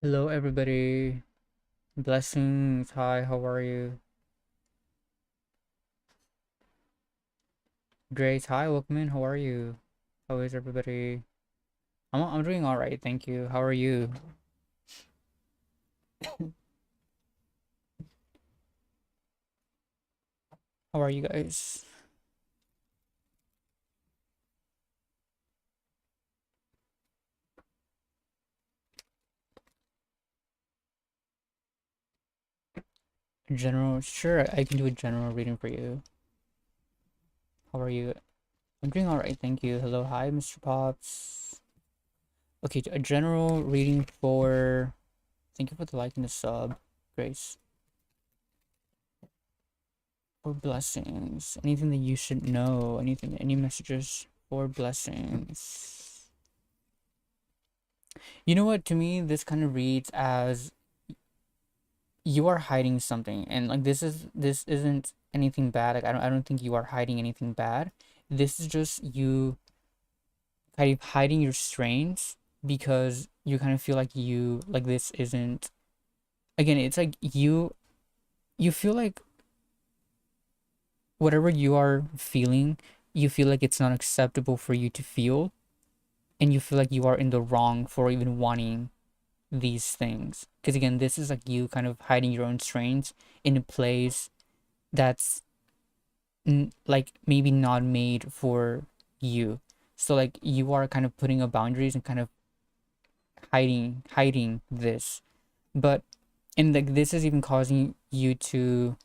Hello, everybody. Blessings. Hi, how are you? Grace, hi, welcome in. How are you? How is everybody? I'm doing all right, thank you. How are you? How are you guys? General, sure, I can do a general reading for you. How are you? I'm doing all right, thank you. Hello, hi, Mr. Pops. Okay, a general reading for. Thank you for the like and the sub, Grace. For blessings, anything that you should know, anything, any messages for blessings. You know what? To me, this kind of reads as you are hiding something, and like this isn't anything bad. Like I don't think you are hiding anything bad. This is just you kind of hiding your strengths because you kind of feel like you like this isn't. Again, it's like you feel like whatever you are feeling, you feel like it's not acceptable for you to feel, and you feel like you are in the wrong for even wanting these things, because again this is like you kind of hiding your own strengths in a place that's like maybe not made for you. So like you are kind of putting up boundaries and kind of hiding this, but and like this is even causing you to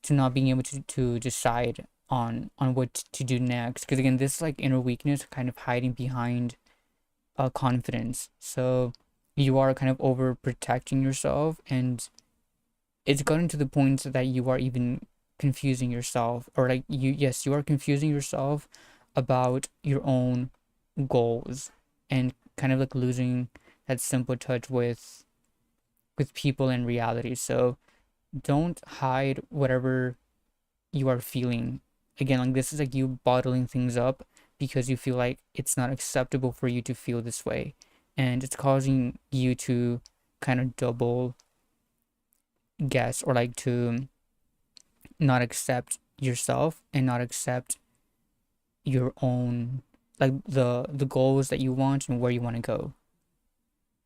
not being able to decide on what to do next, because again this like inner weakness kind of hiding behind confidence. So you are kind of overprotecting yourself, and it's gotten to the point that you are even confusing yourself, or like you are confusing yourself about your own goals, and kind of like losing that simple touch with people and reality. So don't hide whatever you are feeling. Again, like this is like you bottling things up because you feel like it's not acceptable for you to feel this way, and it's causing you to kind of double guess, or like to not accept yourself and not accept your own, like the goals that you want and where you want to go.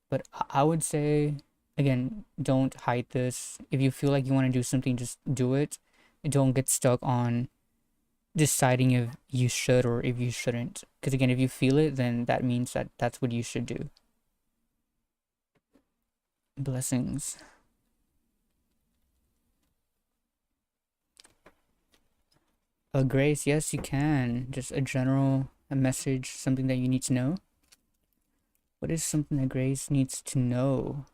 But I would say, again, don't hide this. If you feel like you want to do something, just do it. Don't get stuck on deciding if you should or if you shouldn't, because again if you feel it, then that means that that's what you should do. Blessings. Grace, yes you can. Just a general, a message, something that you need to know. What is something that Grace needs to know?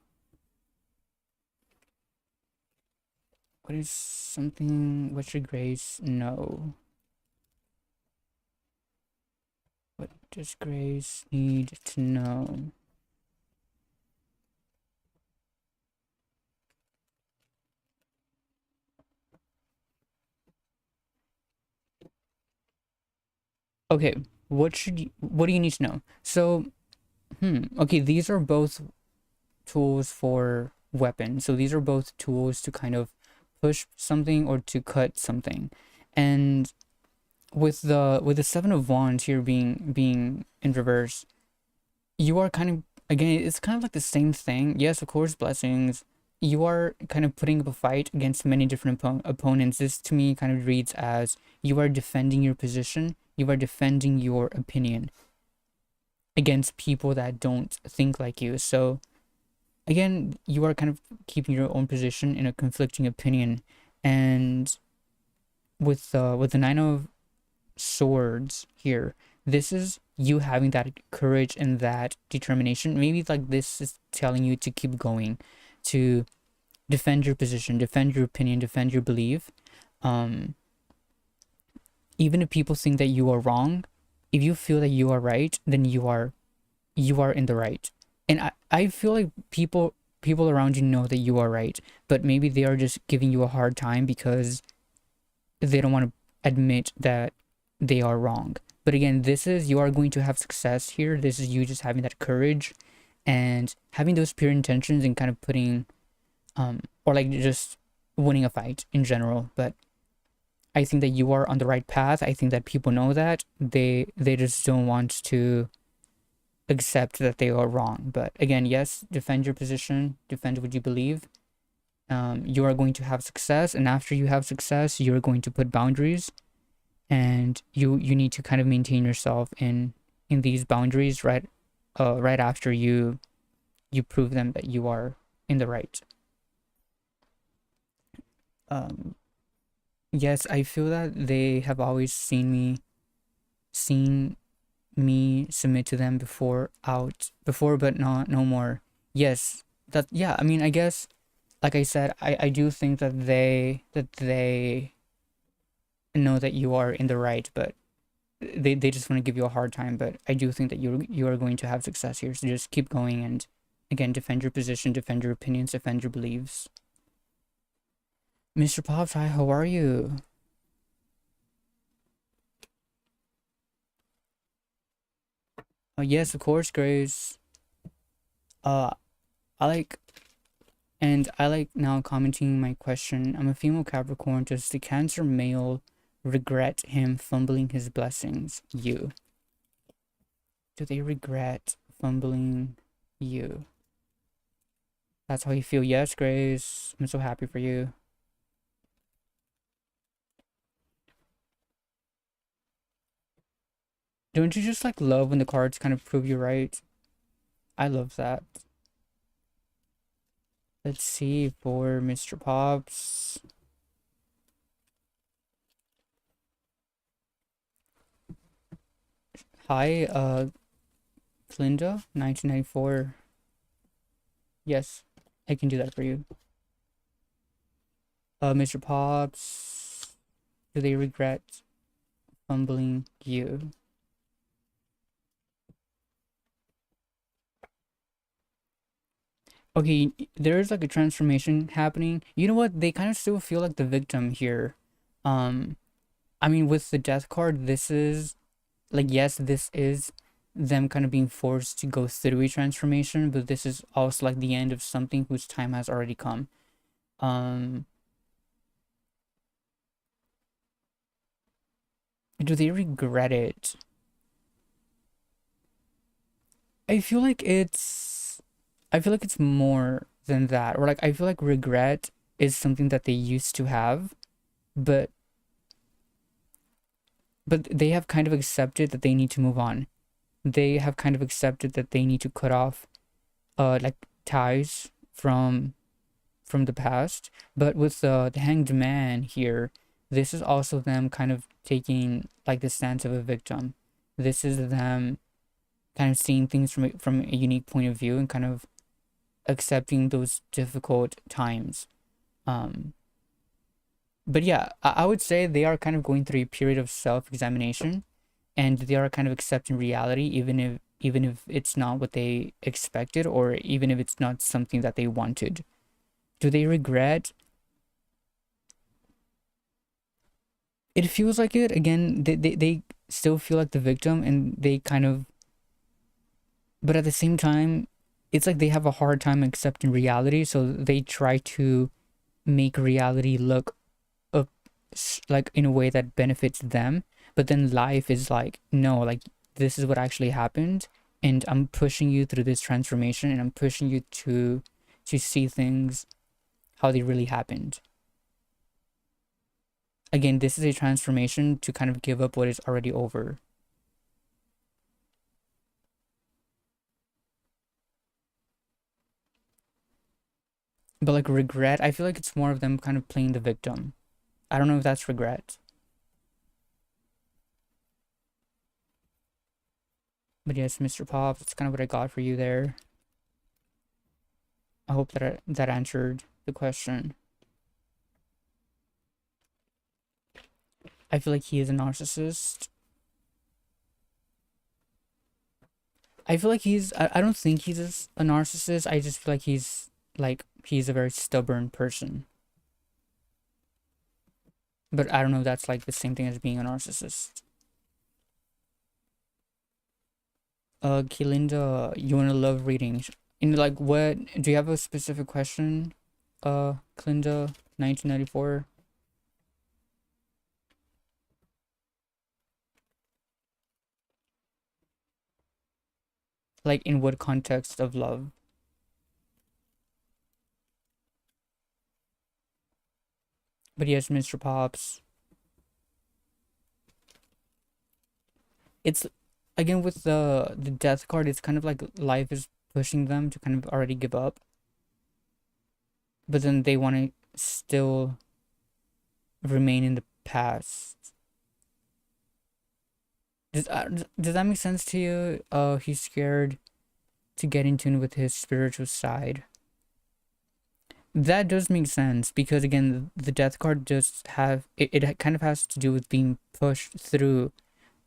What is something, what should Grace know? What does Grace need to know? Okay, what do you need to know? So, okay, these are both tools for weapons. So these are both tools to kind of push something or to cut something. And with the Seven of Wands here being in reverse, you are kind of, again it's kind of like the same thing. Yes, of course, blessings. You are kind of putting up a fight against many different opponents. This to me kind of reads as you are defending your position, you are defending your opinion against people that don't think like you. So again, you are kind of keeping your own position in a conflicting opinion, and with the Nine of Swords here, this is you having that courage and that determination. Maybe like this is telling you to keep going, to defend your position, defend your opinion, defend your belief. Um, Even if people think that you are wrong, if you feel that you are right, then you are in the right. And I feel like people around you know that you are right, but maybe they are just giving you a hard time because they don't want to admit that they are wrong. But again, this is you are going to have success here. This is you just having that courage and having those pure intentions and kind of putting or like just winning a fight in general. But I think that you are on the right path. I think that people know that. They just don't want to accept that they are wrong. But again, yes, defend your position, defend what you believe. You are going to have success, and after you have success, you're going to put boundaries, and you need to kind of maintain yourself in these boundaries right after you prove them that you are in the right. Um, yes, I feel that they have always seen me submit to them before, but not no more. Yes, that yeah. I mean, I guess like I said, I do think that they know that you are in the right, but they just want to give you a hard time. But I do think that you are going to have success here. So just keep going and again defend your position, defend your opinions, defend your beliefs. Mr. Pops, hi, how are you? Yes, of course, Grace. Uh, I like I like now commenting my question. I'm a female Capricorn. Does the Cancer male regret him fumbling his blessings? You. Do they regret fumbling you? That's how you feel. Yes, Grace. I'm so happy for you. Don't you just like love when the cards kind of prove you right? I love that. Let's see for Mr. Pops. Hi, Linda, 1994. Yes, I can do that for you. Mr. Pops, do they regret fumbling you? Okay, there's like a transformation happening. You know what? They kind of still feel like the victim here. Um, I mean, with the death card, this is like, yes, this is them kind of being forced to go through a transformation, but this is also like the end of something whose time has already come. Um, do they regret it? I feel like I feel like it's more than that. Or like I feel like regret is something that they used to have, but they have kind of accepted that they need to move on. They have kind of accepted that they need to cut off like ties from the past. But with the hanged man here, this is also them kind of taking like the stance of a victim. This is them kind of seeing things from a unique point of view and kind of accepting those difficult times. Um, but yeah, I would say they are kind of going through a period of self-examination, and they are kind of accepting reality, even if it's not what they expected, or even if it's not something that they wanted. Do they regret? It feels like it. Again, they still feel like the victim, and they kind of, but at the same time, it's like they have a hard time accepting reality, so they try to make reality look up like in a way that benefits them. But then life is like, no, like this is what actually happened, and I'm pushing you through this transformation, and I'm pushing you to see things how they really happened. Again, this is a transformation to kind of give up what is already over. But like regret, I feel like it's more of them kind of playing the victim. I don't know if that's regret. But yes, Mr. Pop, that's kind of what I got for you there. I hope that that answered the question. I feel like he is a narcissist. I feel like I don't think he's a narcissist. I just feel like he's a very stubborn person. But I don't know if that's like the same thing as being a narcissist. Kalinda, you want to love readings. In like what do you have a specific question? Kalinda, 1994. Like in what context of love? But yes, Mr. Pops. It's again with the death card, it's kind of like life is pushing them to kind of already give up. But then they want to still remain in the past. Does that make sense to you? He's scared to get in tune with his spiritual side. That does make sense because again, the death card does have it kind of has to do with being pushed through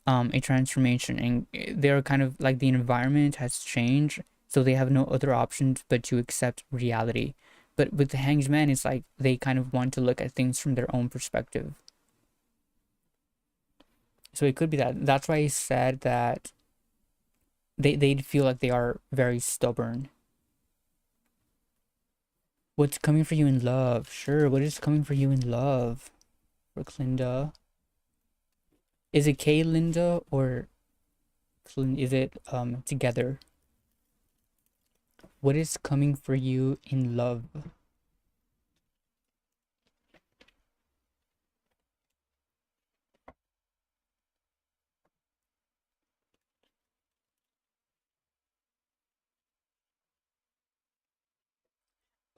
a transformation, and they're kind of like the environment has changed, so they have no other options but to accept reality. But with the Hanged Man, it's like they kind of want to look at things from their own perspective. So it could be that. That's why I said that they'd feel like they are very stubborn. What's coming for you in love? Sure, what is coming for you in love, Brooklynda? Is it K Linda or is it together? What is coming for you in love?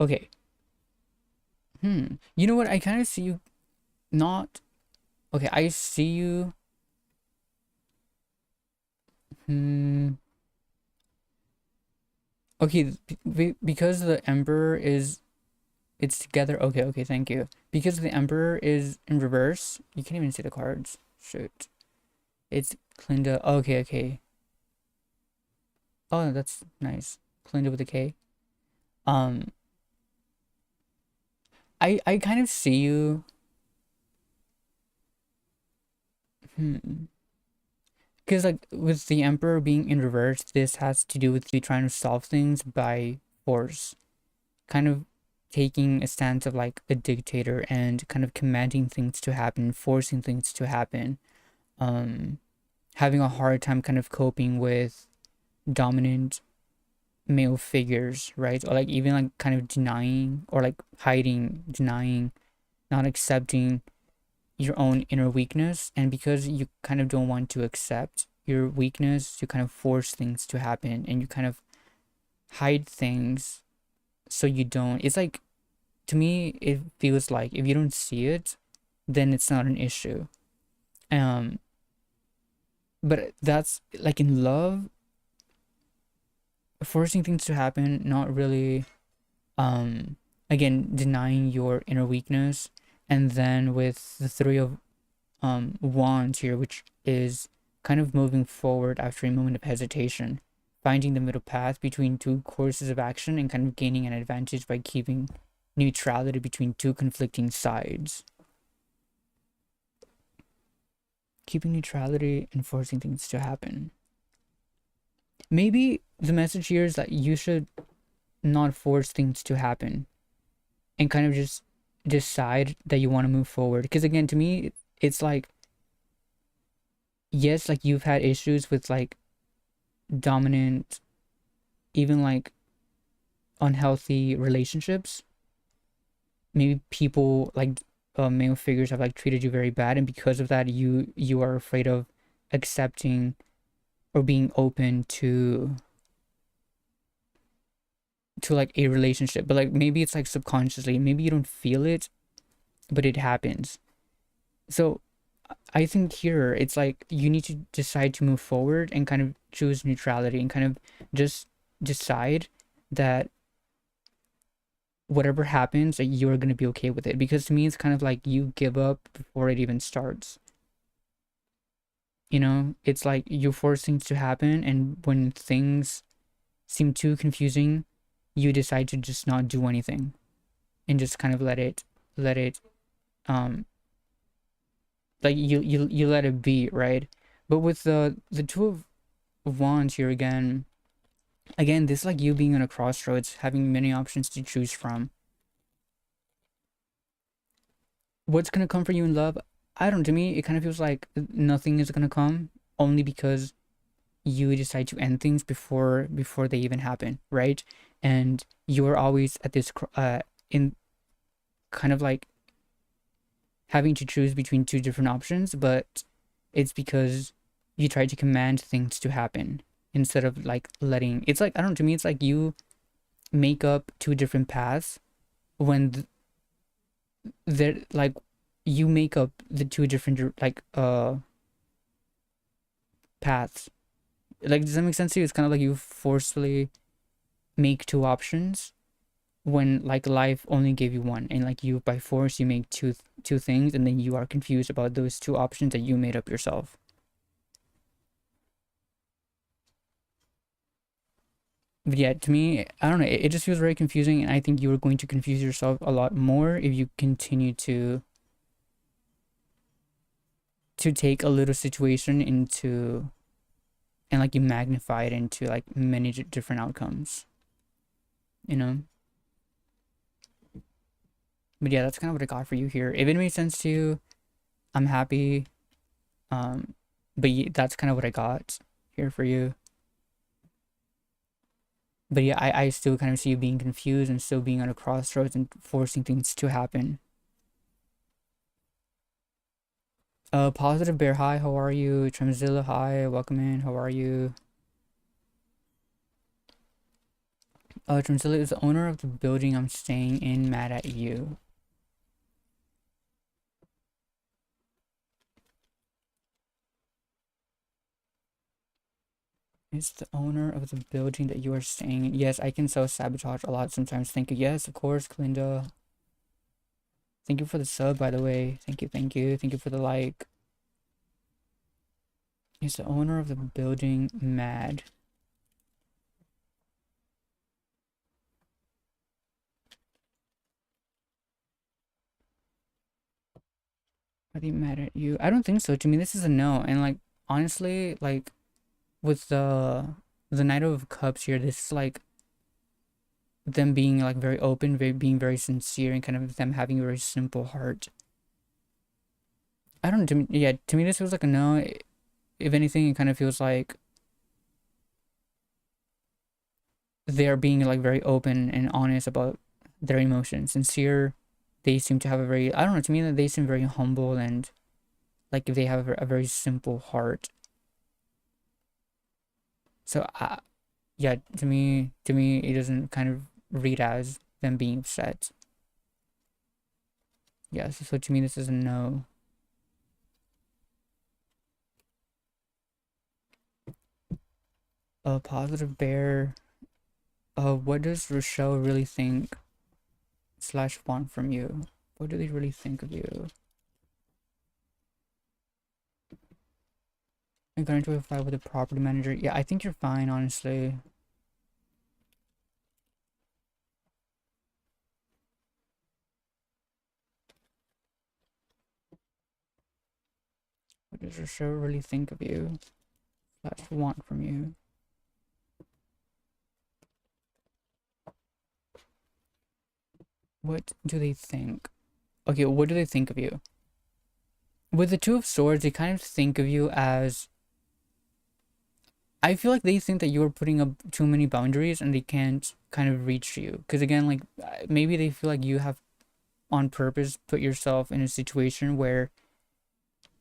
Okay. You know what? I kind of see you not. Okay, I see you. Hmm. Okay, because the Emperor is it's together. Okay, okay, thank you. Because the Emperor is in reverse, you can't even see the cards. Shoot. It's Clinda. Okay, okay. Oh, that's nice. Clinda with a K. Um, I kind of see you. Hmm. Because like with the Emperor being in reverse, this has to do with you trying to solve things by force, kind of taking a stance of like a dictator and kind of commanding things to happen, forcing things to happen, um, having a hard time kind of coping with dominant male figures, right? Or like even like kind of denying or like hiding, denying, not accepting your own inner weakness. And because you kind of don't want to accept your weakness, you kind of force things to happen and you kind of hide things so you don't. It's like, to me, it feels like if you don't see it, then it's not an issue. Um, but that's like in love, forcing things to happen, not really, um, again, denying your inner weakness. And then with the three of wands here, which is kind of moving forward after a moment of hesitation, finding the middle path between two courses of action and kind of gaining an advantage by keeping neutrality between two conflicting sides. Keeping neutrality and forcing things to happen. Maybe the message here is that you should not force things to happen and kind of just decide that you want to move forward. Because again, to me, it's like, yes, like you've had issues with like dominant, even like unhealthy relationships. Maybe people like male figures have like treated you very bad, and because of that, you are afraid of accepting or being open to like a relationship. But like maybe it's like subconsciously, maybe you don't feel it, but it happens. So I think here it's like you need to decide to move forward and kind of choose neutrality and kind of just decide that whatever happens, like you're gonna be okay with it. Because to me, it's kind of like you give up before it even starts. You know, it's like you force things to happen, and when things seem too confusing, you decide to just not do anything and just kind of let it, um, like you let it be, right? But with the two of of Wands here again. Again, this is like you being on a crossroads, having many options to choose from. What's gonna come for you in love? I don't. To me, it kind of feels like nothing is gonna come, only because you decide to end things before they even happen, right? And you're always at this in kind of like having to choose between two different options, but it's because you try to command things to happen instead of like letting. It's like, I don't know, to me it's like you make up two different paths when they're like, you make up the two different like paths. Like, does that make sense to you? It's kind of like you forcefully make two options when like life only gave you one, and like you by force you make two things, and then you are confused about those two options that you made up yourself. But yeah, to me, I don't know, it just feels very confusing, and I think you are going to confuse yourself a lot more if you continue to take a little situation into, and like you magnify it into like many different outcomes, you know. But yeah, that's kind of what I got for you here. If it made sense to you, I'm happy. um but that's kind of what I got here for you. But yeah, I still kind of see you being confused and still being on a crossroads and forcing things to happen. Positive Bear, hi, how are you? Tremzilla, hi, welcome in, how are you? Tremzilla, is the owner of the building I'm staying in mad at you? Is the owner of the building that you are staying in? Yes, I can self-sabotage a lot sometimes. Thank you. Yes, of course, Kalinda. Thank you for the sub, by the way. Thank you, thank you. Thank you for the like. Is the owner of the building mad? Are they mad at you? I don't think so. To me, this is a no. And like, honestly, like with the Knight of Cups here, this is like them being like very open, being very sincere, and kind of them having a very simple heart. I don't. Yeah, to me, this feels like a no. If anything, it kind of feels like they're being like very open and honest about their emotions, sincere. They seem to have a very, I don't know, to me that they seem very humble, and like if they have a very simple heart. So yeah, to me it doesn't kind of read as them being upset. Yeah, so to me this is a no. A Positive Bear. What does Rochelle really think slash want from you? What do they really think of you? I got into a fight with a property manager. Yeah, I think you're fine, honestly. What does Rochelle really think of you slash want from you? What do they think? Okay, what do they think of you? With the Two of Swords, they kind of think of you as, I feel like they think that you are putting up too many boundaries and they can't kind of reach you. Because again, like maybe they feel like you have on purpose put yourself in a situation where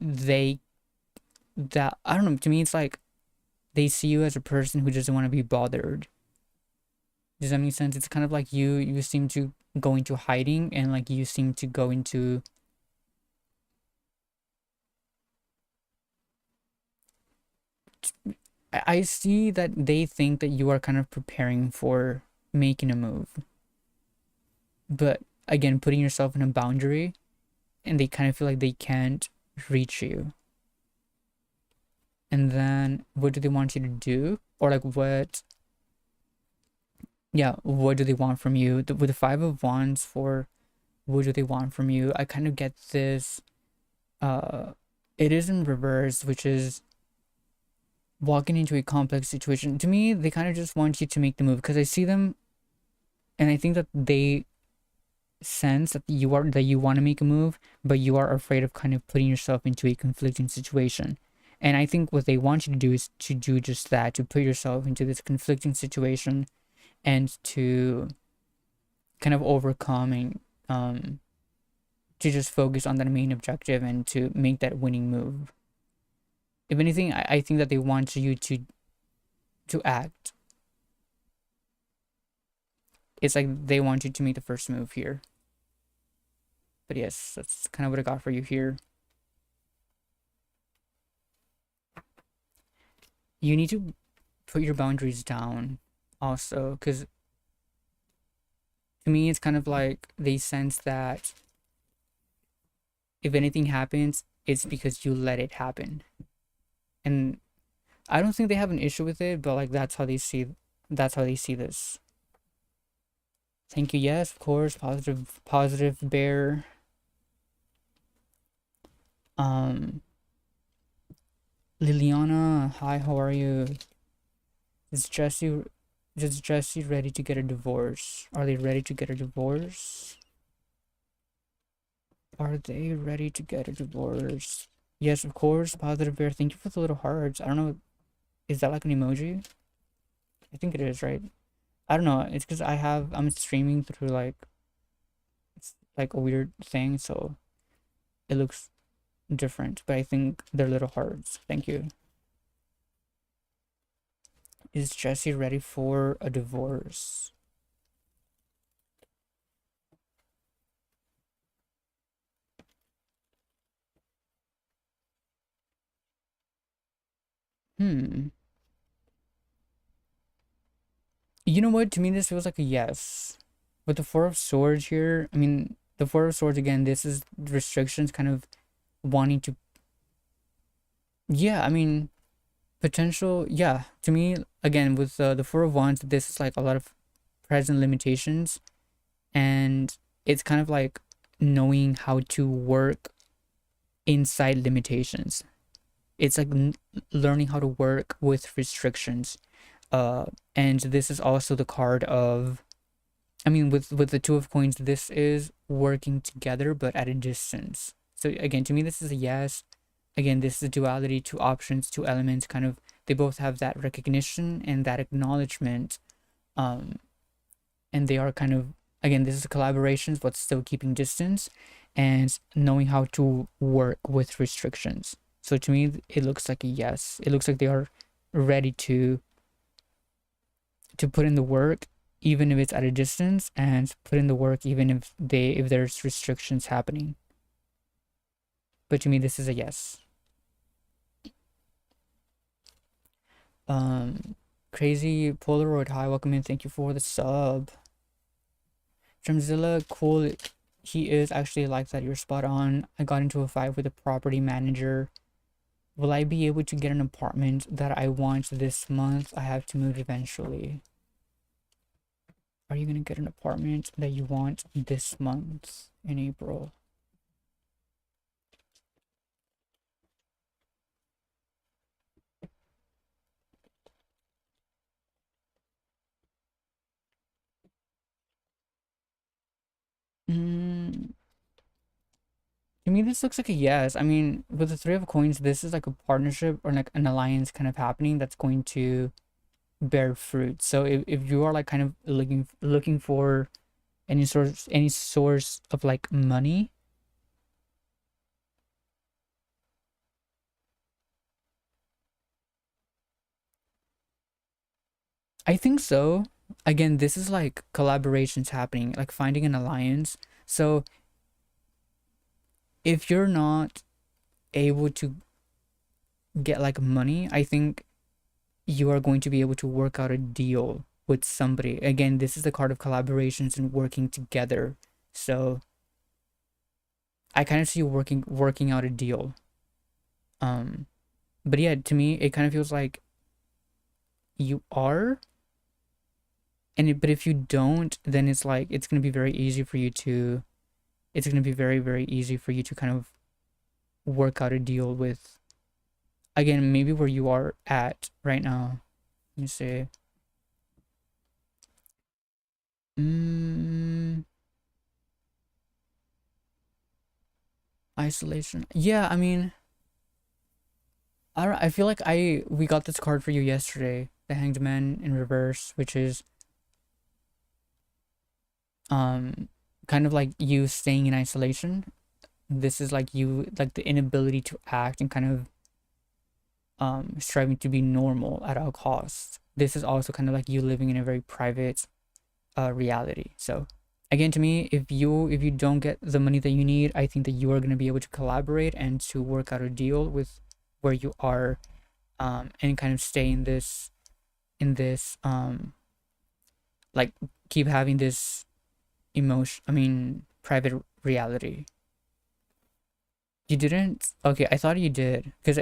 they, that, I don't know, to me it's like they see you as a person who doesn't want to be bothered. Does that make sense? It's kind of like you seem to go into hiding, and like you seem to go into, I see that they think that you are kind of preparing for making a move. But again, putting yourself in a boundary, and they kind of feel like they can't reach you. And then what do they want you to do? Or like what, yeah, what do they want from you? With the Five of Wands, for what do they want from you? I kind of get this, uh, it is in reverse, which is walking into a complex situation. To me, they kind of just want you to make the move because I see them, and I think that they sense that you want to make a move, but you are afraid of kind of putting yourself into a conflicting situation. And I think what they want you to do is to do just that, to put yourself into this conflicting situation and to kind of overcome and to just focus on that main objective and to make that winning move. If anything, I think that they want you to act. It's like they want you to make the first move here. But yes, that's kind of what I got for you here. You need to put your boundaries down also, because to me, it's kind of like they sense that if anything happens, it's because you let it happen. And I don't think they have an issue with it, but like that's how they see this. Thank you. Yes, of course. Positive bear. Um Liliana, hi, how are you? Is Jesse ready to get a divorce? Are they ready to get a divorce? Are they ready to get a divorce? Yes, of course. Positive bear. Thank you for the little hearts. I don't know. Is that like an emoji? I think it is, right? I don't know. It's because I'm streaming through like it's like a weird thing, so it looks different. But I think they're little hearts. Thank you. Is Jesse ready for a divorce? Hmm. You know what? To me, this feels like a yes. With the Four of Swords here, I mean, the Four of Swords again, this is restrictions kind of wanting to. Yeah, I mean, potential. Yeah, to me, again, with the Four of Wands, this is like a lot of present limitations, and it's kind of like knowing how to work inside limitations. It's like learning how to work with restrictions. And this is also the card of, I mean, with the Two of Coins, this is working together but at a distance. So again, to me, this is a yes. Again, this is a duality, two options, two elements. Kind of, they both have that recognition and that acknowledgement. Um, and they are kind of, again, this is collaborations but still keeping distance and knowing how to work with restrictions. So to me, it looks like a yes. It looks like they are ready to put in the work even if it's at a distance, and put in the work even if there's restrictions happening. But to me, this is a yes. Crazy Polaroid, hi, welcome in, thank you for the sub. Drumzilla, cool. He is actually like that. You're spot on. I got into a fight with a property manager. Will I be able to get an apartment that I want this month? I have to move eventually. Are you gonna get an apartment that you want this month in April? To me, this looks like a yes. I mean, with the Three of Coins, this is like a partnership or like an alliance kind of happening that's going to bear fruit. So if you are like kind of looking for any source of like money, I think so. Again, this is like collaborations happening, like finding an alliance. So if you're not able to get like money, I think you are going to be able to work out a deal with somebody. Again, this is the card of collaborations and working together. So I kind of see you working out a deal. But yeah, to me, it kind of feels like you are. But if you don't, then it's like it's gonna be very easy for you to. It's gonna be very easy for you to kind of work out a deal with again, maybe where you are at right now. Let me see. Mm, isolation. Yeah, I mean, I don't, I feel like we got this card for you yesterday, the Hanged Man in reverse, which is um kind of like you staying in isolation. This is like you, like the inability to act and kind of striving to be normal at all costs. This is also kind of like you living in a very private reality. So again, to me, if you don't get the money that you need, I think that you are going to be able to collaborate and to work out a deal with where you are, and kind of stay in this like keep having this emotion, I mean private reality. You didn't? Okay, I thought you did, because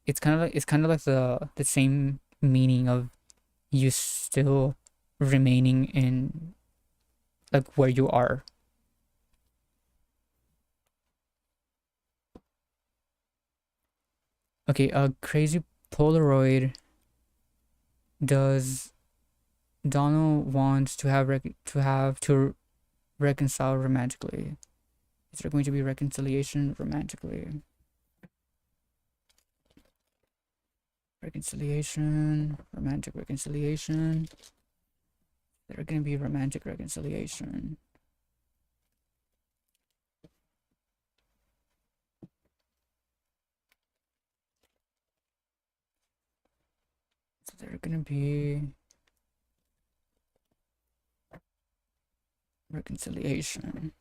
it's kind of like the same meaning of you still remaining in like where you are. Okay, a crazy Polaroid. Does Donald want to to reconcile romantically? Is there going to be reconciliation romantically? Reconciliation, romantic reconciliation. There's going to be romantic reconciliation. So there's going to be reconciliation.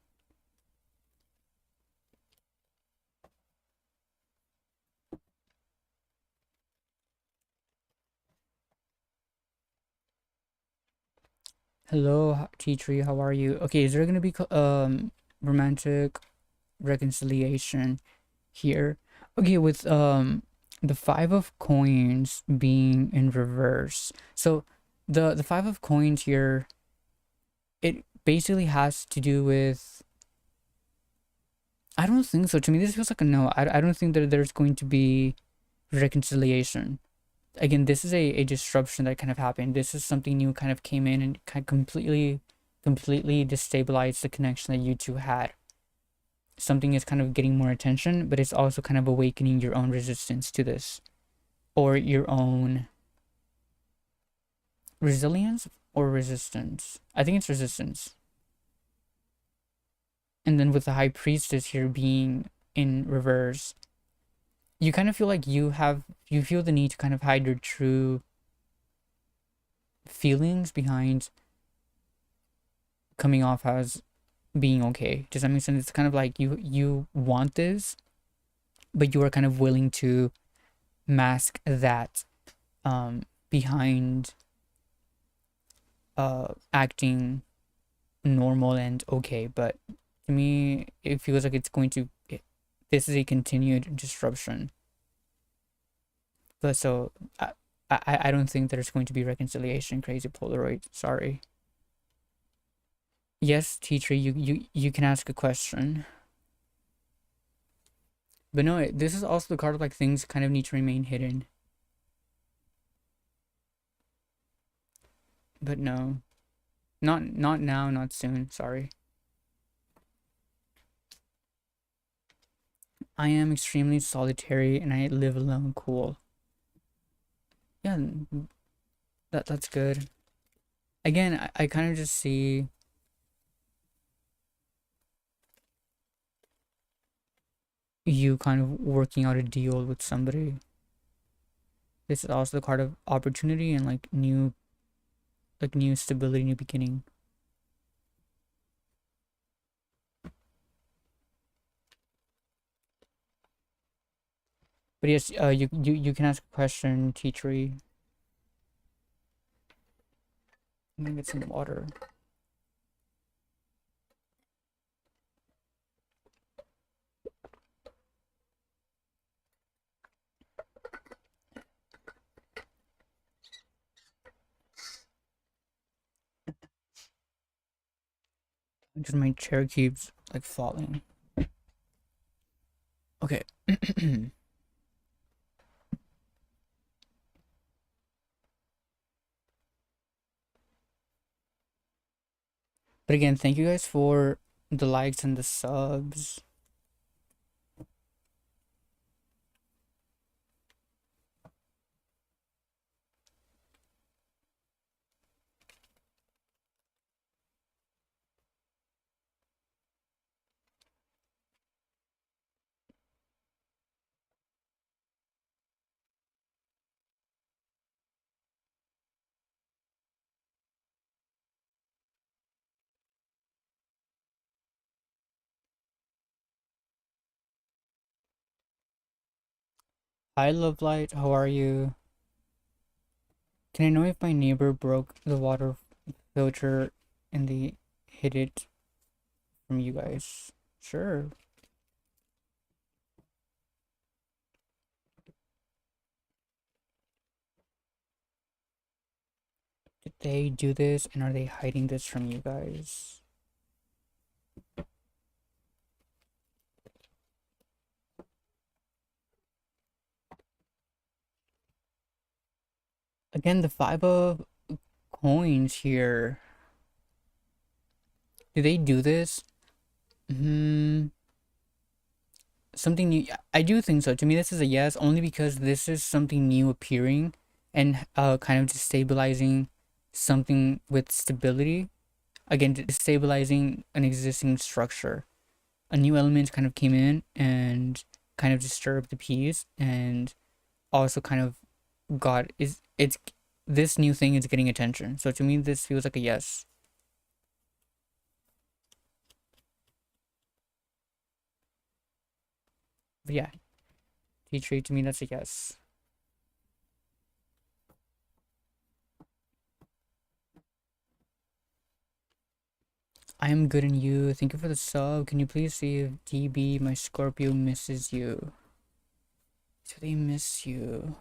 Hello, Tea Tree, how are you? Okay, is there going to be romantic reconciliation here? Okay, with the five of coins being in reverse. So the five of coins here, it basically has to do with, I don't think so. To me, this feels like a no. I don't think that there's going to be reconciliation. Again, this is a disruption that kind of happened. This is something new kind of came in and kind of completely destabilized the connection that you two had. Something is kind of getting more attention, but it's also kind of awakening your own resistance to this, or your own resilience or resistance. I think it's resistance. And then with the high priestess here being in reverse, you kind of feel like you feel the need to kind of hide your true feelings behind coming off as being okay. Does that make sense? It's kind of like you want this, but you are kind of willing to mask that behind acting normal and okay. But to me, it feels like this is a continued disruption. But so I don't think there's going to be reconciliation. Crazy Polaroid, sorry. Yes, teacher, you can ask a question. But no, this is also the card of like things kind of need to remain hidden. But no. Not now, not soon, sorry. I am extremely solitary and I live alone, cool. Yeah, that's good. Again, I kind of just see you kind of working out a deal with somebody. This is also the card of opportunity and like new stability, new beginning. But yes, you can ask a question, teacher. I'm gonna get some water. Just my chair keeps like falling. Okay. But again, thank you guys for the likes and the subs. Hi, Love Light. How are you? Can I know if my neighbor broke the water filter and they hid it from you guys? Sure. Did they do this and are they hiding this from you guys? Again, the 5 of coins here. Do they do this? Hmm. Something new. I do think so. To me, this is a yes, only because this is something new appearing and kind of destabilizing something with stability. Again, destabilizing an existing structure. A new element kind of came in and kind of disturbed the peace and also kind of got is it's this new thing is getting attention. So to me, this feels like a yes. But yeah, T3 to me, that's a yes. I am good and you. Thank you for the sub. Can you please see if DB, my Scorpio, misses you? Do they miss you?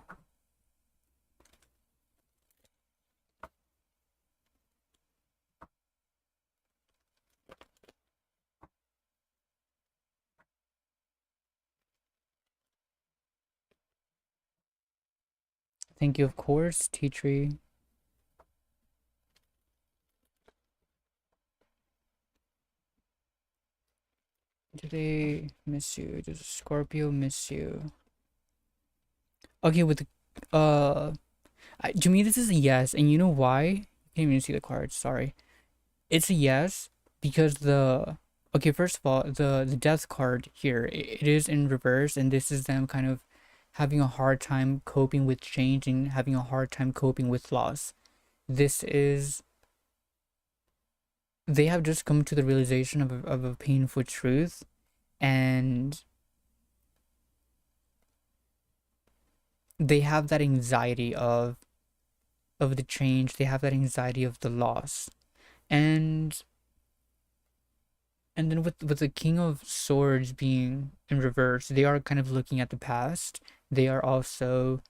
Thank you, of course, T3. Do they miss you? Does Scorpio miss you? Okay, with the to me this is a yes, and you know why? I can't even see the cards. Sorry, it's a yes because the okay. First of all, the death card here it is in reverse, and this is them kind of having a hard time coping with change and having a hard time coping with loss. This is they have just come to the realization of a painful truth, and they have that anxiety of the change. They have that anxiety of the loss, and then with the King of Swords being in reverse, they are kind of looking at the past. They are also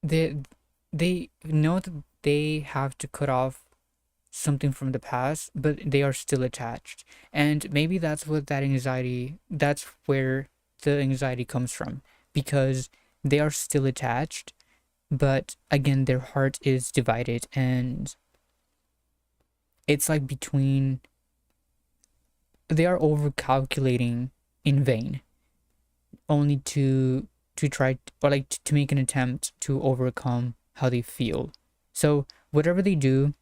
they they know that they have to cut off something from the past, but they are still attached. And maybe that's what that anxiety that's where the anxiety comes from because they are still attached, but again their heart is divided and it's like between they are over calculating in vain only to try or like to make an attempt to overcome how they feel. So whatever they do,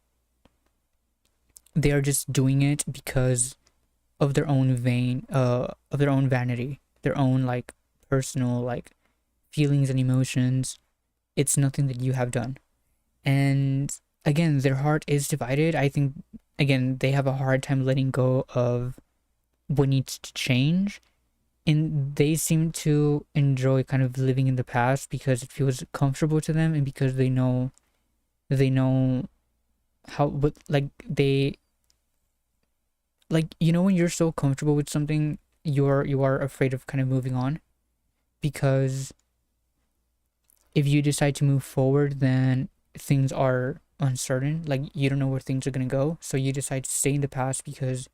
they are just doing it because of their own of their own vanity, their own like personal like feelings and emotions. It's nothing that you have done. And again, their heart is divided. I think again, they have a hard time letting go of what needs to change, and they seem to enjoy kind of living in the past because it feels comfortable to them and because they know how but like they like you know when you're so comfortable with something you are afraid of kind of moving on because if you decide to move forward then things are uncertain, like you don't know where things are going to go, so you decide to stay in the past because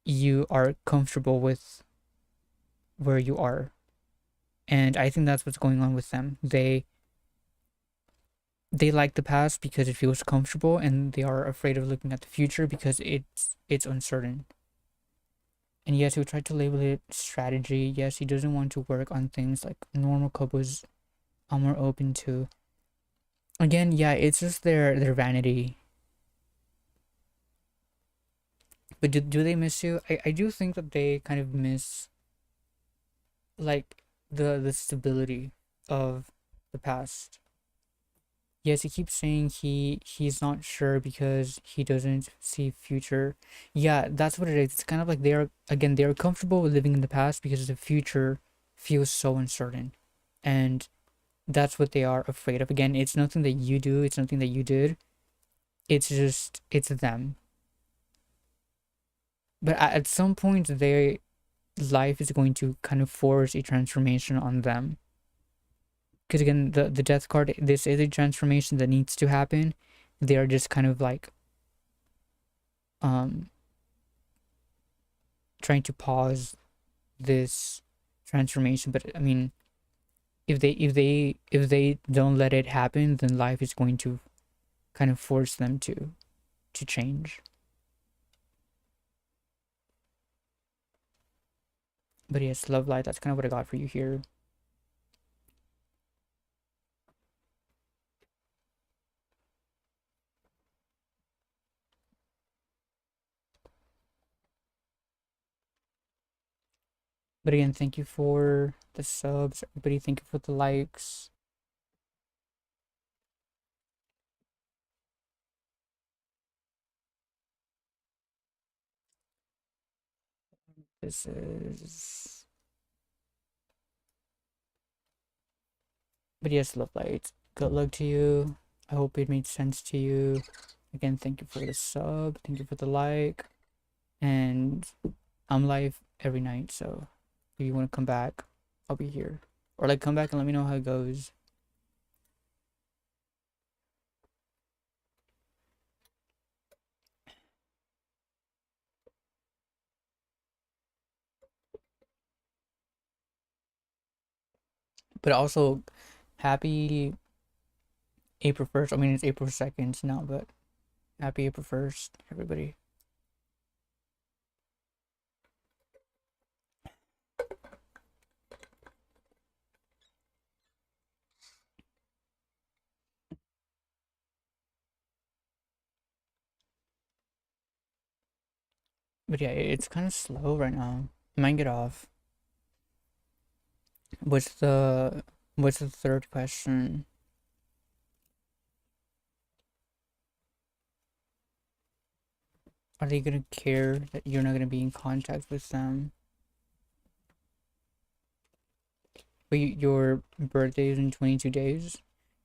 you are comfortable with where you are. And I think that's what's going on with them. they like the past because it feels comfortable, and they are afraid of looking at the future because it's uncertain. And yes, he would try to label it strategy. Yes, he doesn't want to work on things like normal couples are more open to. Again, yeah, it's just their vanity. But do they miss you? I do think that they kind of miss like the stability of the past. Yes, he keeps saying he's not sure because he doesn't see future. Yeah, that's what it is. It's kind of like they're comfortable with living in the past because the future feels so uncertain. And that's what they are afraid of. Again, it's nothing that you do, it's nothing that you did. It's just it's them. But at some point their life is going to kind of force a transformation on them. Because again, the death card, this is a transformation that needs to happen. They are just kind of like um trying to pause this transformation. But I mean, if they don't let it happen, then life is going to kind of force them to change. But yes, love light, that's kind of what I got for you here. But again, thank you for the subs, everybody. Thank you for the likes. This is. But yes, love light. Good luck to you. I hope it made sense to you. Again, thank you for the sub. Thank you for the like. And I'm live every night, so if you want to come back, I'll be here. Or like come back and let me know how it goes. But also, happy April 1st. I mean, it's April 2nd now, but happy April 1st, everybody. But yeah, it's kind of slow right now. I might get off. What's the what's the third question? Are they gonna care that you're not gonna be in contact with them? But your birthday is in 22 days.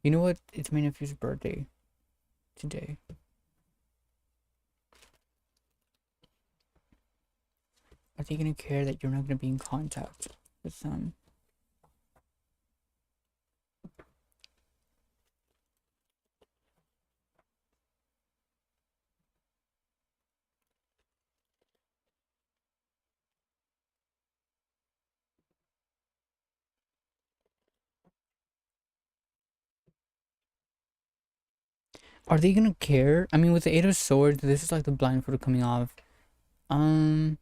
You know what? It's my nephew's birthday today. Are they gonna care that you're not gonna be in contact with them? Are they gonna care? I mean, with the Eight of Swords, this is like the blindfold coming off. Um,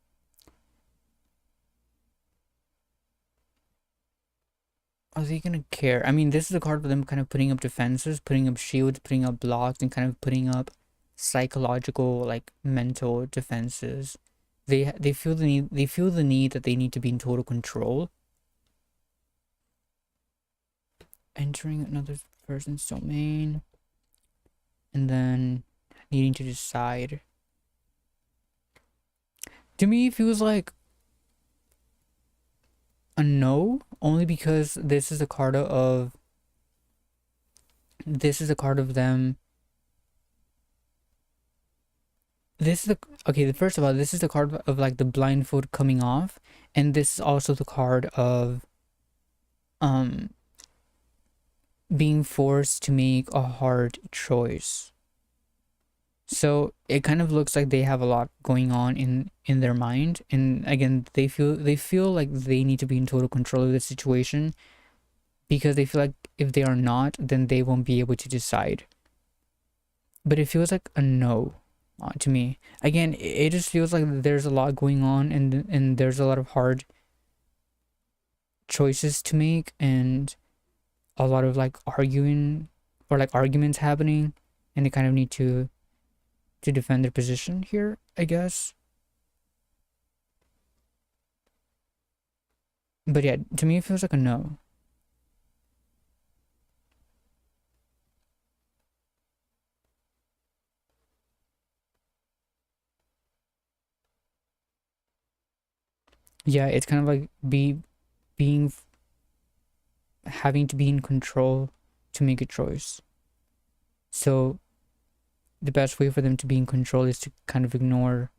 are they gonna care? I mean, this is a card for them kind of putting up defenses, putting up shields, putting up blocks, and kind of putting up psychological, like mental defenses. They feel the need. They feel the need that they need to be in total control. Entering another person's domain, and then needing to decide. To me, it feels like a no, only because this is a card of them. This is the okay. First of all, this is the card of like the blindfold coming off, and this is also the card of um being forced to make a hard choice. So it kind of looks like they have a lot going on in their mind, and again, they feel like they need to be in total control of the situation, because they feel like if they are not, then they won't be able to decide. But it feels like a no to me. Again, it just feels like there's a lot going on, and there's a lot of hard choices to make, and a lot of like arguing or like arguments happening, and they kind of need to defend their position here, I guess. But yeah, to me it feels like a no. Yeah, it's kind of like being having to be in control to make a choice. So the best way for them to be in control is to kind of ignore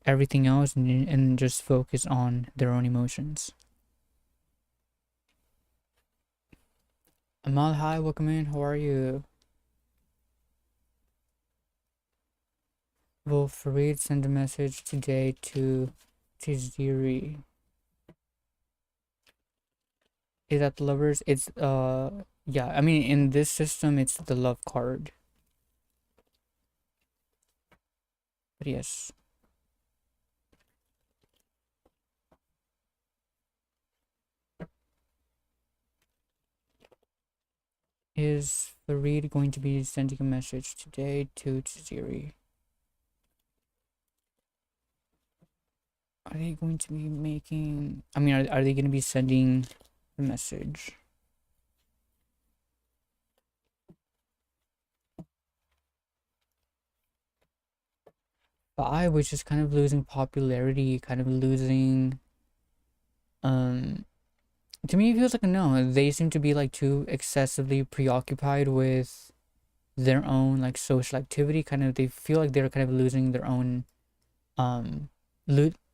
everything else and just focus on their own emotions. Amal, hi, welcome in. How are you? Will Farid send a message today to Tiziri? Is that the lovers? It's yeah, I mean in this system it's the love card. But yes. Is Farid going to be sending a message today to Tiziri? Are they going to be making, I mean, are they going to be sending the message? Five, which is kind of losing popularity, kind of losing, um, to me it feels like a no. They seem to be like too excessively preoccupied with their own like social activity. Kind of, they feel like they're kind of losing their own, um,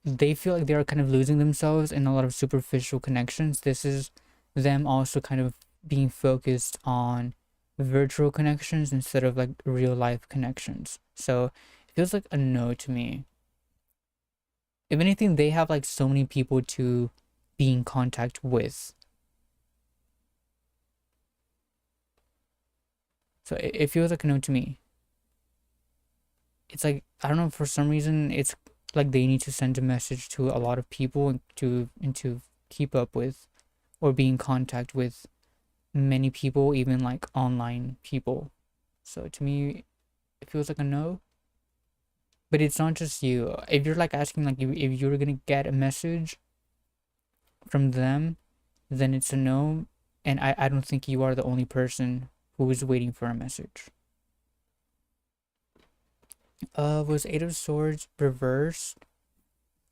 they feel like they're kind of losing themselves in a lot of superficial connections. This is them also kind of being focused on virtual connections instead of like real life connections. So it feels like a no to me. If anything, they have like so many people to be in contact with. So it feels like a no to me. It's like, I don't know, for some reason it's like they need to send a message to a lot of people and to keep up with or be in contact with many people, even like online people. So to me, it feels like a no. But it's not just you. If you're like asking like if you're gonna get a message from them, then it's a no. And I don't think you are the only person who is waiting for a message. Was Eight of Swords reversed?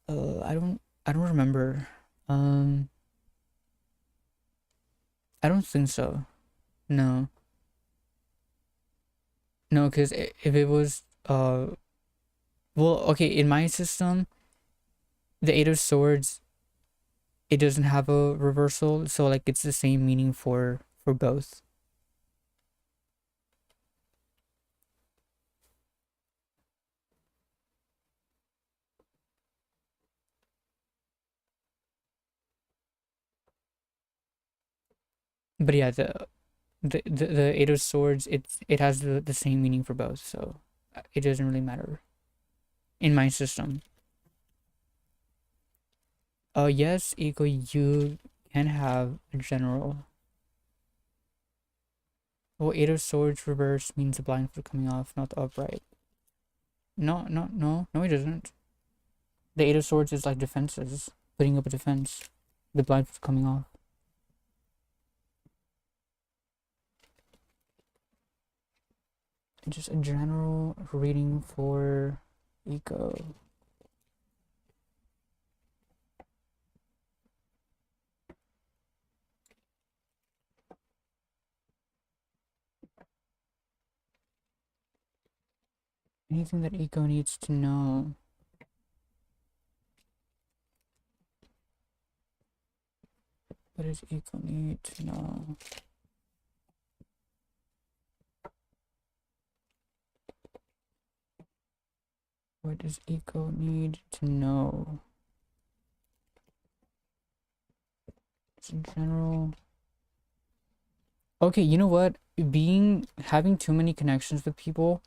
I don't remember. Um, I don't think so. No, no, because if it was well, okay, in my system, the Eight of Swords, it doesn't have a reversal, so like it's the same meaning for both. But yeah, the Eight of Swords, it has the same meaning for both, so it doesn't really matter in my system. Yes, Ego, you can have a general. Well, Eight of Swords reverse means the blindfold coming off, not the upright. No, no, no, no, it doesn't. The Eight of Swords is like defenses, putting up a defense. The blindfold coming off. Just a general reading for Eco. Anything that Eco needs to know. What does Eco need to know? What does Eco need to know? It's a general Okay, you know what? Having too many connections with people,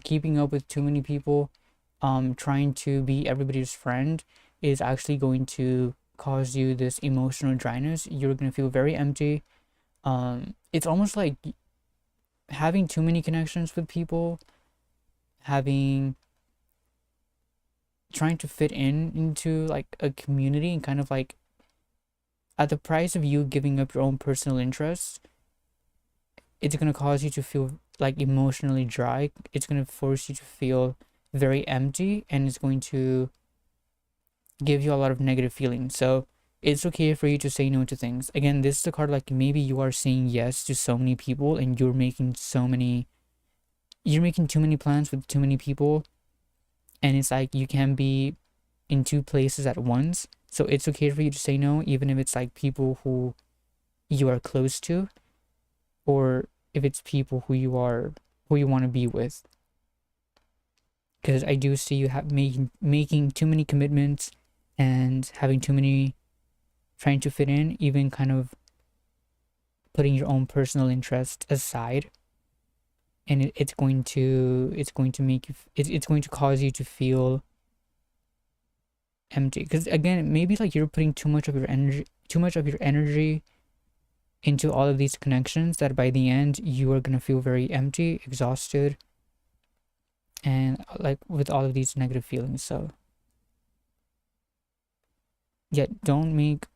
keeping up with too many people, trying to be everybody's friend is actually going to cause you this emotional dryness. You're gonna feel very empty. It's almost like having too many connections with people, having trying to fit into like a community and kind of like at the price of you giving up your own personal interests, it's going to cause you to feel like emotionally dry. It's going to force you to feel very empty, and it's going to give you a lot of negative feelings. So it's okay for you to say no to things. Again, this is the card like maybe you are saying yes to so many people and you're making too many plans with too many people, and it's like you can be in two places at once. So it's okay for you to say no, even if it's like people who you are close to, or if it's people who you want to be with. Because I do see you have making too many commitments and having too many trying to fit in, even kind of putting your own personal interest aside, and it's going to make you it's going to cause you to feel empty. Because again, maybe like you're putting too much of your energy into all of these connections that by the end you are gonna feel very empty, exhausted, and like with all of these negative feelings. So yeah, don't make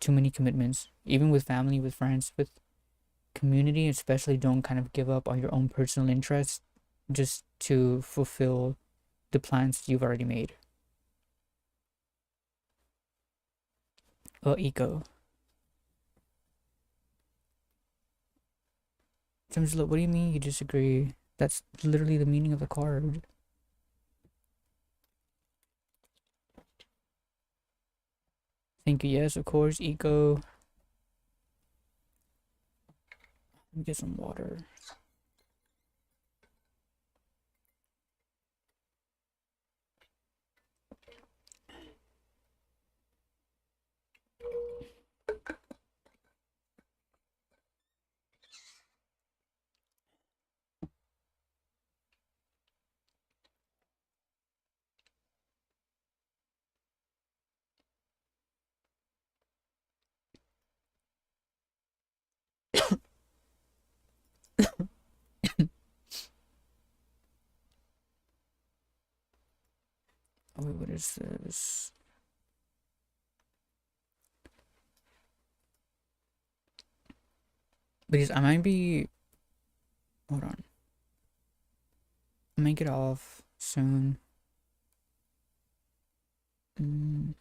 too many commitments, even with family, with friends, with community. Especially don't kind of give up on your own personal interests just to fulfill the plans you've already made. Eco. What do you mean you disagree? That's literally the meaning of the card. Thank you. Yes, of course. Eco. Let me get some water. Oh, wait, what is this? Because I might be. Hold on. I might get off soon. Mm.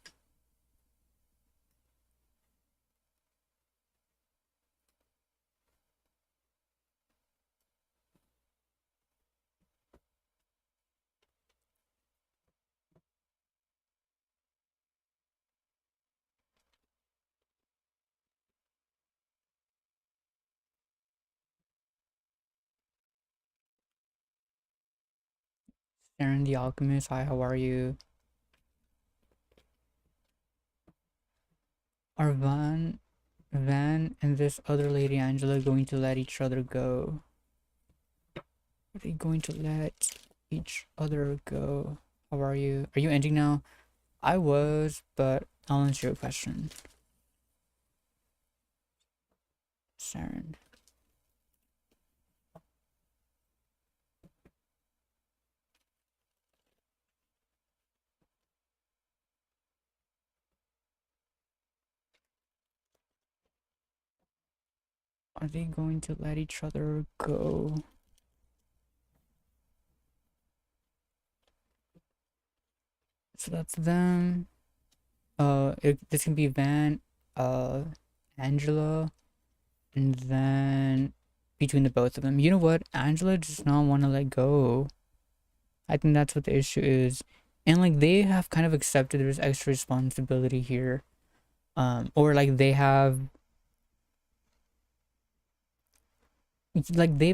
Aaron the Alchemist. Hi, how are you? Are Van and this other lady Angela going to let each other go? Are they going to let each other go? How are you? Are you ending now? I was, but I'll answer your question. Saren. Are they going to let each other go? So that's them. This can be Van, uh, Angela, and then between the both of them. You know what? Angela does not want to let go. I think that's what the issue is. And like they have kind of accepted there's extra responsibility here. Or like they've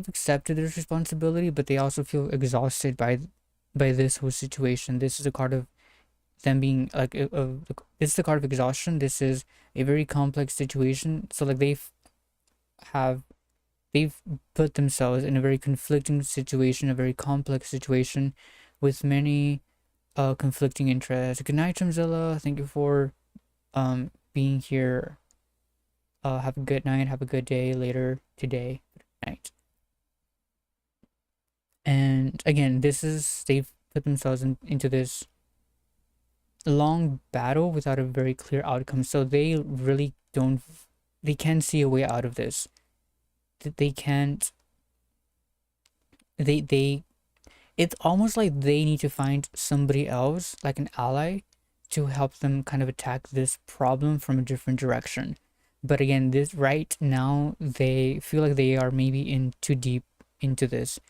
accepted there's responsibility, but they also feel exhausted by this whole situation. This is a card of them being like this is the card of exhaustion. This is a very complex situation. So like they they've put themselves in a very conflicting situation, a very complex situation with many conflicting interests. Good night, Trimzilla. Thank you for being here. Have a good night, have a good day later today. Good night. And again, they've put themselves into this long battle without a very clear outcome. So they really don't, they can't see a way out of this. They can't, they it's almost like they need to find somebody else, like an ally, to help them kind of attack this problem from a different direction. But again, this right now they feel like they are maybe in too deep into this.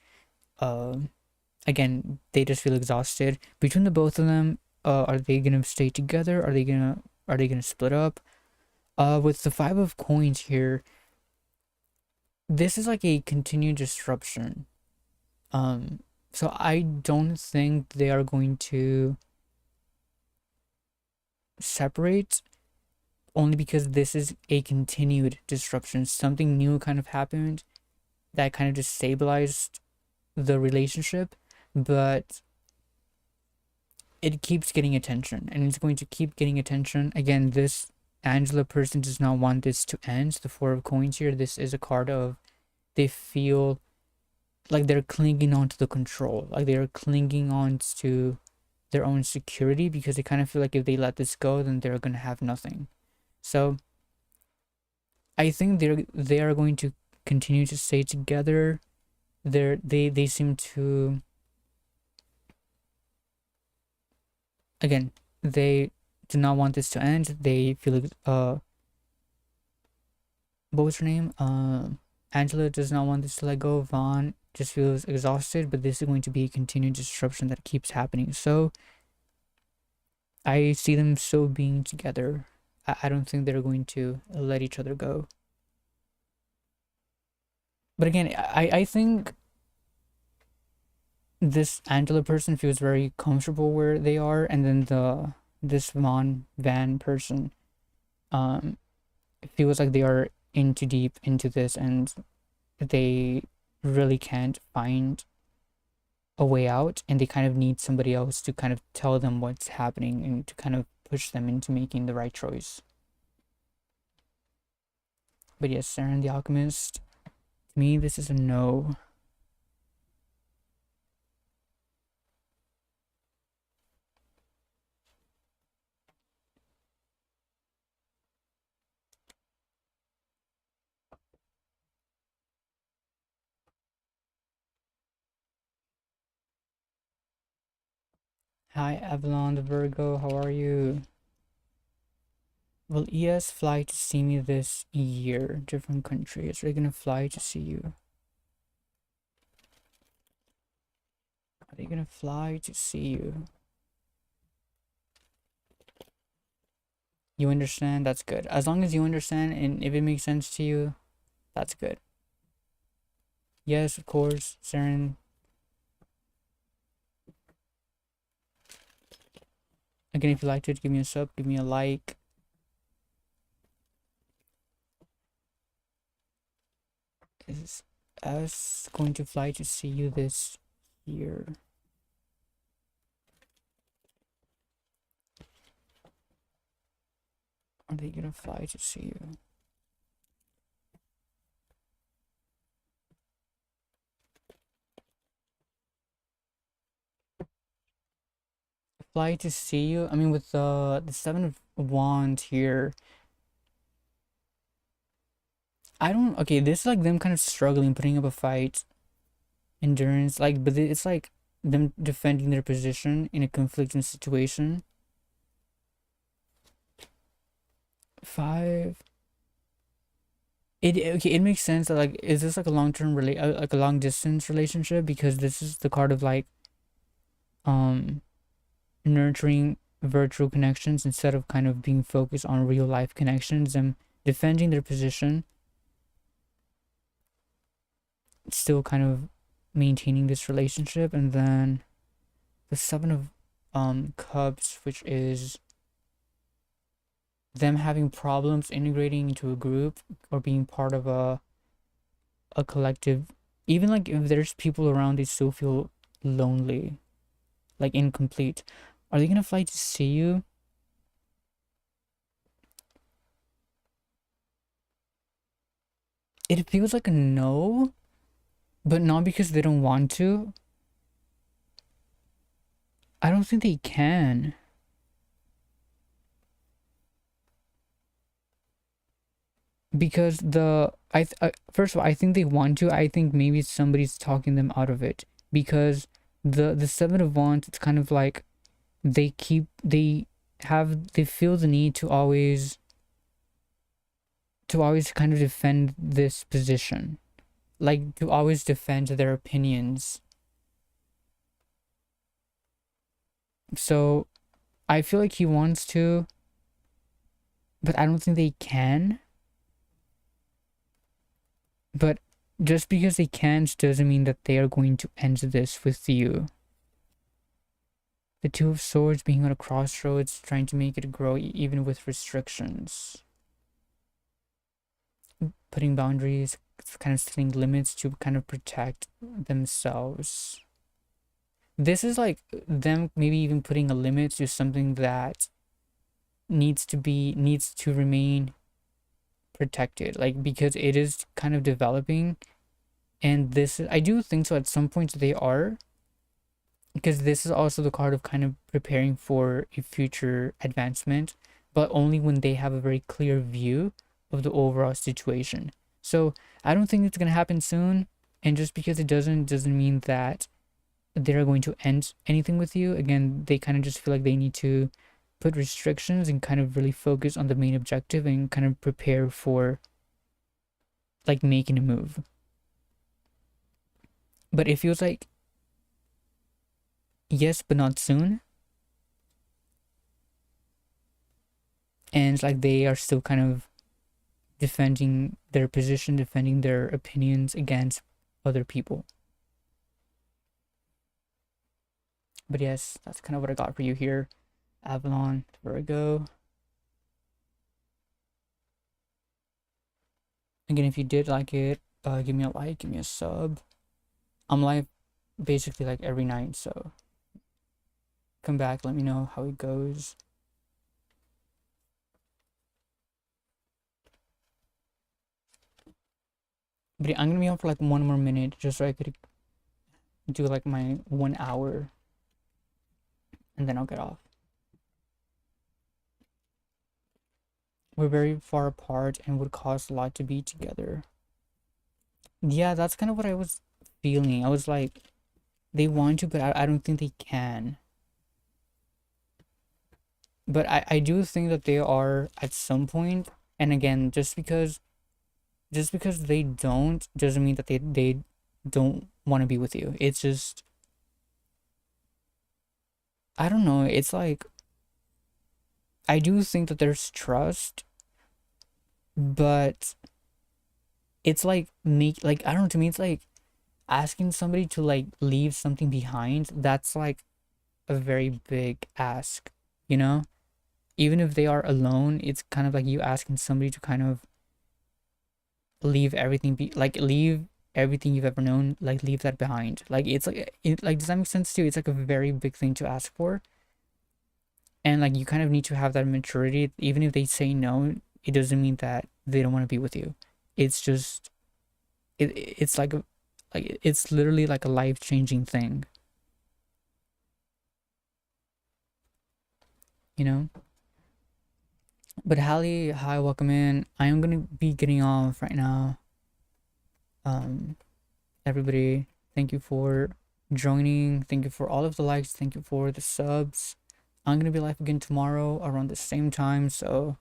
Again, they just feel exhausted. Between the both of them, are they gonna stay together? Are they gonna split up? With the 5 of coins here, this is like a continued disruption. So I don't think they are going to separate, only because this is a continued disruption. Something new kind of happened that kind of destabilized the relationship, but it keeps getting attention and it's going to keep getting attention. Again, this Angela person does not want this to end. The 4 of coins here, this is a card of, they feel like they're clinging on to the control, like they're clinging on to their own security, because they kind of feel like if they let this go, then they're gonna have nothing. So I think they are going to continue to stay together. They seem to, again, they do not want this to end. They feel what was her name? Angela does not want this to let go. Vaughn just feels exhausted, but this is going to be a continued disruption that keeps happening. So I see them still being together. I don't think they're going to let each other go. But again, I think this Angela person feels very comfortable where they are, and then this Van person feels like they are in too deep into this, and they really can't find a way out, and they kind of need somebody else to kind of tell them what's happening and to kind of push them into making the right choice. But yes, Saren the Alchemist, to me, this is a no. Hi, Avalon the Virgo, how are you? Will ES fly to see me this year? Different countries. Are they gonna fly to see you? Are they gonna fly to see you? You understand? That's good. As long as you understand and if it makes sense to you, that's good. Yes, of course, Saren. Again, if you liked it, give me a sub, give me a like. Is us going to fly to see you this year? Are they gonna fly to see you? Fly to see you? I mean, with the 7 of Wands here, I don't. Okay, this is like them kind of struggling, putting up a fight, endurance. Like, but it's like them defending their position in a conflicting situation. 5. It makes sense that, like, is this like a like a long distance relationship, because this is the card of like nurturing virtual connections instead of kind of being focused on real life connections, and defending their position, still kind of maintaining this relationship. And then the 7 of Cups, which is them having problems integrating into a group or being part of a a collective, even like if there's people around, they still feel lonely, like incomplete. Are they gonna fly to see you? It feels like a no, but not because they don't want to. I don't think they can. Because first of all, I think they want to. I think maybe somebody's talking them out of it, because the Seven of Wands, it's kind of like they feel the need to always kind of defend this position, like to always defend their opinions. So I feel like he wants to, but I don't think they can. But just because they can't doesn't mean that they are going to end this with you. The Two of Swords being on a crossroads, trying to make it grow even with restrictions. Putting boundaries, kind of setting limits to kind of protect themselves. This is like them maybe even putting a limit to something that needs to remain protected, like because it is kind of developing. And I do think so at some points they are, because this is also the card of kind of preparing for a future advancement, but only when they have a very clear view of the overall situation. So I don't think it's going to happen soon, and just because it doesn't mean that they're going to end anything with you. Again, they kind of just feel like they need to put restrictions and kind of really focus on the main objective and kind of prepare for like making a move. But it feels like yes, but not soon. And it's like they are still kind of defending their position, defending their opinions against other people. But yes, that's kind of what I got for you here. Avalon, Virgo. Again, if you did like it, give me a like, give me a sub. I'm live basically like every night, so come back, let me know how it goes. But I'm gonna be on for like 1 more minute just so I could do like my 1 hour, and then I'll get off. We're very far apart and would cost a lot to be together. Yeah, that's kind of what I was feeling. I was like, they want to, but I don't think they can. But I do think that they are at some point. And again, just because they don't doesn't mean that they don't want to be with you. It's just, I don't know. It's like, I do think that there's trust, but it's like I don't know, to me it's like asking somebody to like leave something behind. That's like a very big ask, you know? Even if they are alone, it's kind of like you asking somebody to kind of leave everything leave everything you've ever known, like leave that behind. Like it's like does that make sense to you? It's like a very big thing to ask for. And like you kind of need to have that maturity. Even if they say no, it doesn't mean that they don't want to be with you. It's just it's like it's literally like a life-changing thing, you know? But Hallie, hi, welcome in. I am gonna be getting off right now. Everybody, thank you for joining. Thank you for all of the likes. Thank you for the subs. I'm gonna be live again tomorrow around the same time. So,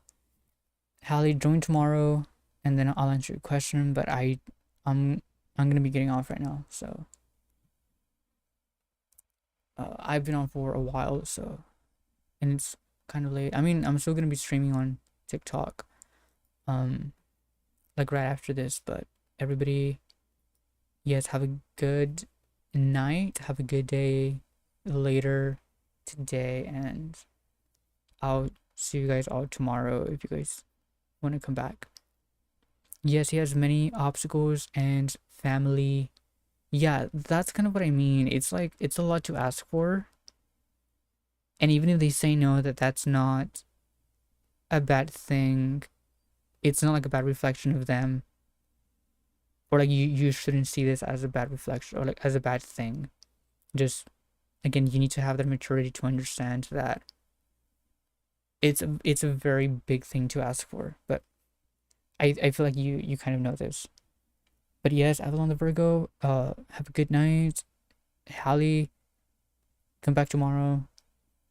Hallie, join tomorrow, and then I'll answer your question. But I'm gonna be getting off right now. So, I've been on for a while. So, and it's kind of late. I mean, I'm still gonna be streaming on TikTok, like right after this. But everybody, yes, have a good night. Have a good day later today, and I'll see you guys all tomorrow if you guys want to come back. Yes, he has many obstacles and family. Yeah, that's kind of what I mean. It's like it's a lot to ask for. And even if they say no, that's not a bad thing. It's not like a bad reflection of them. Or like you shouldn't see this as a bad reflection or like as a bad thing. Just again, you need to have that maturity to understand that it's a very big thing to ask for. But I feel like you kind of know this. But yes, Avalon the Virgo, have a good night. Hallie, come back tomorrow.